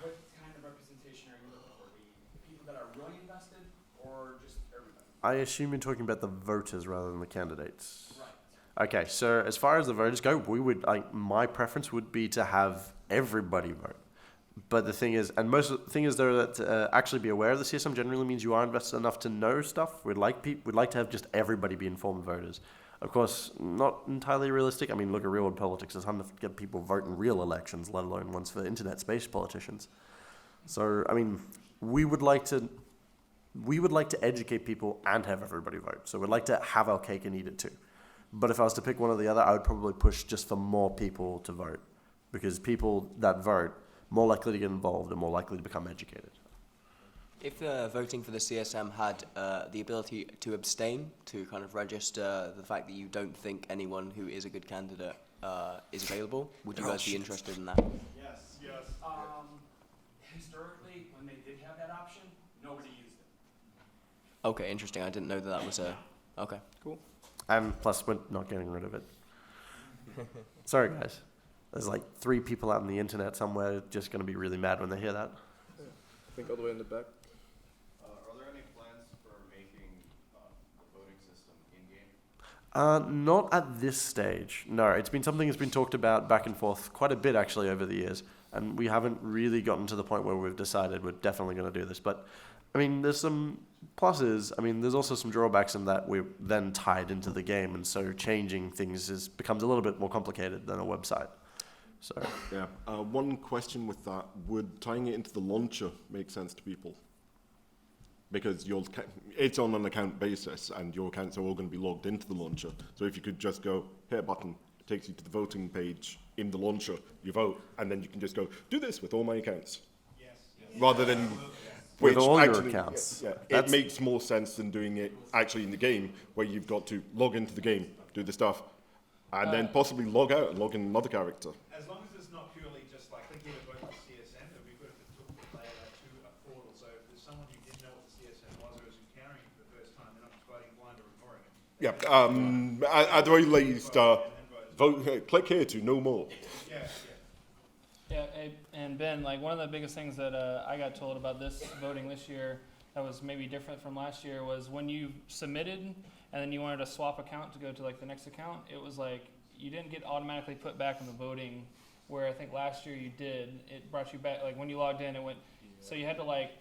what kind of representation are you looking for? The people that are really invested, or just everybody? I assume you're talking about the voters rather than the candidates. Right. Okay, so as far as the voters go, my preference would be to have everybody vote. But the thing is, that actually be aware of the CSM generally means you are invested enough to know stuff. We'd like to have just everybody be informed voters. Of course, not entirely realistic. I mean, look at real world politics. It's hard to get people vote in real elections, let alone ones for internet-based politicians. So, I mean, we would like to educate people and have everybody vote. So we'd like to have our cake and eat it too. But if I was to pick one or the other, I would probably push just for more people to vote, because people that vote more likely to get involved and more likely to become educated. If voting for the CSM had the ability to abstain, to kind of register the fact that you don't think anyone who is a good candidate is available, would you guys be interested in that? Yes. Historically, when they did have that option, nobody used it. Okay, interesting. I didn't know that was a... Okay. Cool. And plus, we're not getting rid of it. Sorry, guys. There's like 3 people out on the internet somewhere just going to be really mad when they hear that. I think all the way in the back. Are there any plans for making the voting system in-game? Not at this stage. No, it's been something that's been talked about back and forth quite a bit actually over the years, and we haven't really gotten to the point where we've decided we're definitely going to do this. But I mean, there's some pluses. I mean, there's also some drawbacks in that we're then tied into the game, and so changing things becomes a little bit more complicated than a website. So yeah, one question with that: would tying it into the launcher make sense to people? Because it's on an account basis, and your accounts are all going to be logged into the launcher. So if you could just go hit a button, it takes you to the voting page in the launcher. You vote, and then you can just go do this with all my accounts. Yes. Rather than with all your accounts. Yeah, it makes more sense than doing it actually in the game, where you've got to log into the game, do the stuff, and then possibly log out and log in another character. As long as it's not purely just like thinking about the CSM, it would be good if it took the player to a portal. So if there's someone who didn't know what the CSM was or was encountering it for the first time, they're not just voting blind or ignoring it. Yeah, at the very least, click here to know more. Yeah, and Ben, like one of the biggest things that I got told about this voting this year that was maybe different from last year was when you submitted and then you wanted to swap account to go to like the next account, it was like you didn't get automatically put back in the voting, where I think last year you did. It brought you back, like when you logged in, it went, so you had to like,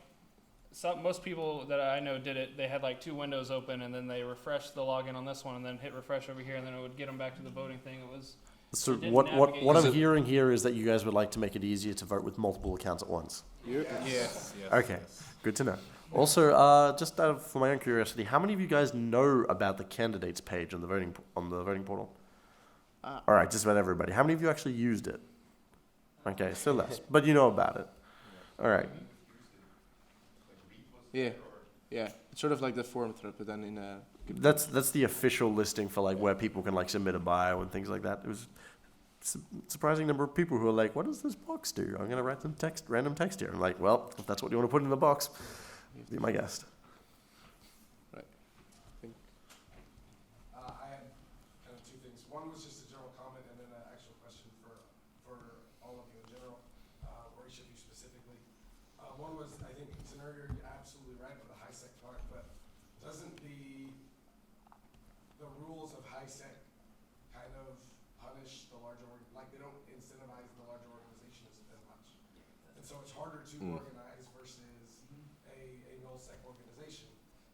most people that I know did it, they had like 2 windows open and then they refreshed the login on this one and then hit refresh over here and then it would get them back to the voting thing. It was, So it didn't what navigate. I'm hearing here is that you guys would like to make it easier to vote with multiple accounts at once. Yes. Okay, good to know. Also, just out of, for my own curiosity, how many of you guys know about the candidates page on the voting portal? All right, just about everybody. How many of you actually used it? Okay, still less, but you know about it. All right. Yeah, yeah. It's sort of like the forum thread, but then in a. That's the official listing for like where people can like submit a bio and things like that. It was surprising number of people who are like, "What does this box do? I'm gonna write some random text here." I'm like, "Well, if that's what you want to put in the box, be my guest." Right. I had kind of 2 things. One was just a general comment, and then an actual question for all of you in general, or each of you specifically. One was, I think, Scenario, you're absolutely right with the Highsec part, but doesn't the rules of Highsec kind of punish the larger like they don't incentivize the larger organizations as much, and so it's harder to organize versus a null-sec organization,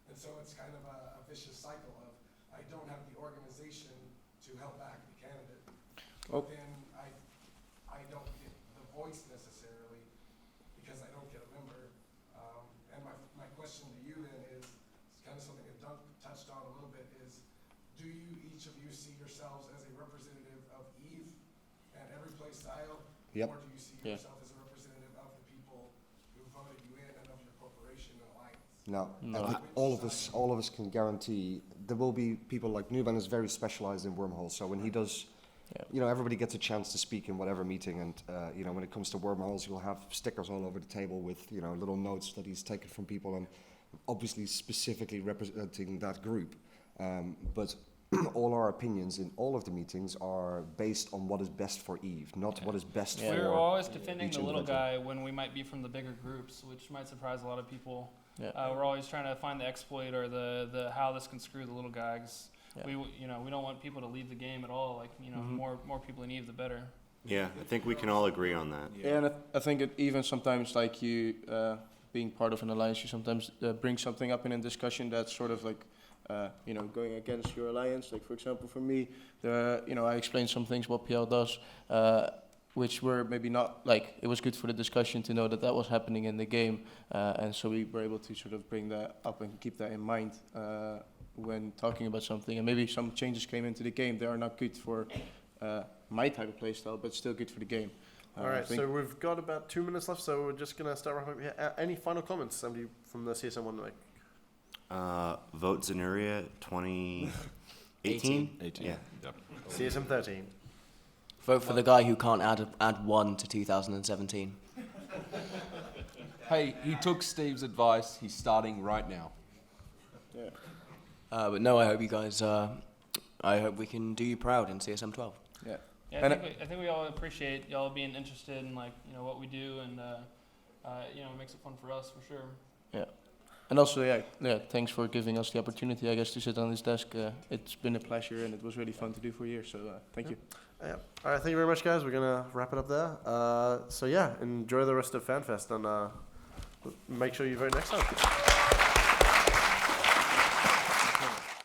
and so it's kind of a vicious cycle of I don't have the organization to help back the candidate, but then I don't get the voice necessarily because I don't get a member. And my question to you then is kind of something that Dunk touched on a little bit is, do you, each of you, see yourselves as a representative of Eve and every play style? Yep. Or do you see yourself as a representative of the people who voted you in and of your corporation and alliance? No, I think all of us can guarantee there will be people like Nuban is very specialized in wormholes. So when he does, everybody gets a chance to speak in whatever meeting. And, when it comes to wormholes, you'll have stickers all over the table with, little notes that he's taken from people and obviously specifically representing that group. But all our opinions in all of the meetings are based on what is best for Eve, not what is best for We're always defending each the little individual. guy when we might be from the bigger groups, which might surprise a lot of people. Yeah. We're always trying to find the exploit or the how this can screw the little guy. 'Cause we don't want people to leave the game at all. Like more people in Eve, the better. Yeah, I think we can all agree on that. Yeah, and I think it even sometimes like you being part of an alliance, you sometimes bring something up in a discussion that's sort of like. Going against your alliance. Like for example, for me, I explained some things what PL does, which were maybe not like it was good for the discussion to know that was happening in the game, and so we were able to sort of bring that up and keep that in mind when talking about something. And maybe some changes came into the game. They are not good for my type of playstyle, but still good for the game. All right, so we've got about 2 minutes left, so we're just gonna start wrapping up here. Any final comments? Somebody from the CSM one, like. Vote Zenuria 2018? 18. Yeah. Yep. CSM 13. Vote for the guy who can't add 1 to 2017. Hey, he took Steve's advice. He's starting right now. Yeah. But no, I hope you guys. I hope we can do you proud in CSM 12. Yeah. Yeah, I think we all appreciate y'all being interested in what we do, and it makes it fun for us for sure. Yeah. And also, thanks for giving us the opportunity, I guess, to sit on this desk. It's been a pleasure, and it was really fun to do for years, so thank you. Yeah. All right, thank you very much, guys. We're going to wrap it up there. Enjoy the rest of FanFest, and make sure you vote next time.